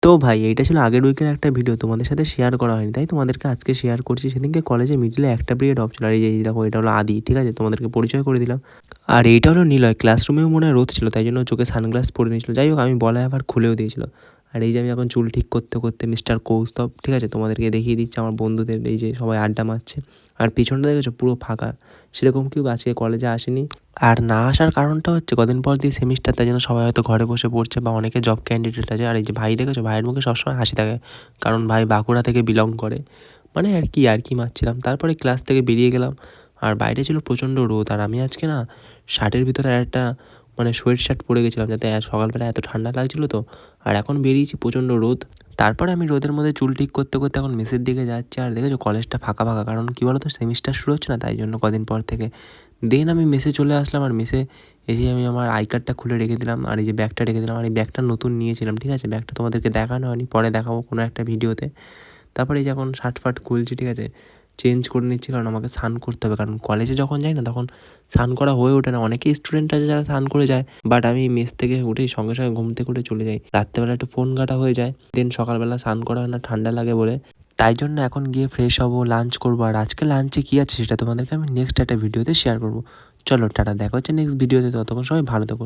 তো ভাই এইটা ছিল আগের উইকের একটা ভিডিও, তোমাদের সাথে শেয়ার করা হয়নি, তাই তোমাদেরকে আজকে শেয়ার করছি। সেদিনকে কলেজে মিডলে একটা পিরিয়ড অফ ছিল, আর এই যে দেখো এটা হলো আদি, ঠিক আছে, তোমাদেরকে পরিচয় করে দিলাম। আর এইটা হলো নিলয়, ক্লাসরুমেও মনে হয় রোদ ছিল, তাই জন্য চোখে সানগ্লাস পরে নিয়েছিল। যাই হোক, আমি বলায় আবার খুলেও দিয়েছিল। আর এই যে আমি এখন চুল ঠিক করতে করতে মিস্টার কৌস্তব, ঠিক আছে, তোমাদেরকে দেখিয়ে দিচ্ছি আমার বন্ধুদের, এই যে সবাই আড্ডা মারছে। আর পিছনটা দেখেছো পুরো ফাঁকা, সেরকম কেউ আজকে কলেজে আসেনি। আর না আসার কারণটা হচ্ছে কদিন পর দিয়ে সেমিস্টার, তাই জন্য সবাই হয়তো ঘরে বসে পড়ছে বা অনেকে জব ক্যান্ডিডেট আছে। আর এই যে ভাই দেখেছো, ভাইয়ের মুখে সবসময় হাসি থাকে, কারণ ভাই বাঁকুড়া থেকে বিলং করে। মানে আর কি মারছিলাম, তারপরে ক্লাস থেকে বেরিয়ে গেলাম। আর বাইরে ছিল প্রচণ্ড রোদ, আর আমি আজকে না শার্টের ভিতরে একটা মানে সোয়েট শার্ট পরে গেছিলাম, যাতে সকালবেলা এত ঠান্ডা লাগছিলো তো। আর এখন বেরিয়েছি প্রচণ্ড রোদ। তারপরে আমি রোদের মধ্যে চুল ঠিক করতে করতে এখন মেসের দিকে যাচ্ছি। আর দেখেছো কলেজটা ফাঁকা ফাঁকা, কারণ কী বলো তো, সেমিস্টার শুরু হচ্ছে না, তাই জন্য কদিন পর থেকে। দেন আমি মেসে চলে আসলাম, আর মেসে এসে আমি আমার আই কার্ডটা খুলে রেখে দিলাম, আর এই যে ব্যাগটা রেখে দিলাম। আর এই ব্যাগটা নতুন নিয়েছিলাম, ঠিক আছে, ব্যাগটা তোমাদেরকে দেখানো হয়নি, পরে দেখাবো কোনো একটা ভিডিওতে। তারপরে এই যে এখন শার্ট ফার্ট খুলছি, ঠিক আছে, চেঞ্জ করে নিচ্ছি, কারণ আমাকে স্নান করতে হবে, কারণ কলেজে যখন যাই না তখন স্নান করা হয়ে ওঠে না। অনেকেই স্টুডেন্ট আছে যারা স্নান করে যায়, বাট আমি মেস থেকে উঠেই সঙ্গে সঙ্গে ঘুম থেকে উঠে চলে যাই। রাত্রেবেলা একটু ফোন ঘাটা হয়ে যায়, দেন সকালবেলা স্নান করা হয় না, ঠান্ডা লাগে বলে। তাই জন্য এখন গিয়ে ফ্রেশ হবো, লাঞ্চ করবো। আর আজকে লাঞ্চে কী আছে সেটা তোমাদেরকে আমি নেক্সট একটা ভিডিওতে শেয়ার করবো। চলো টাটা, দেখা হচ্ছে নেক্সট ভিডিওতে, ততক্ষণ সবাই ভালো থেকো।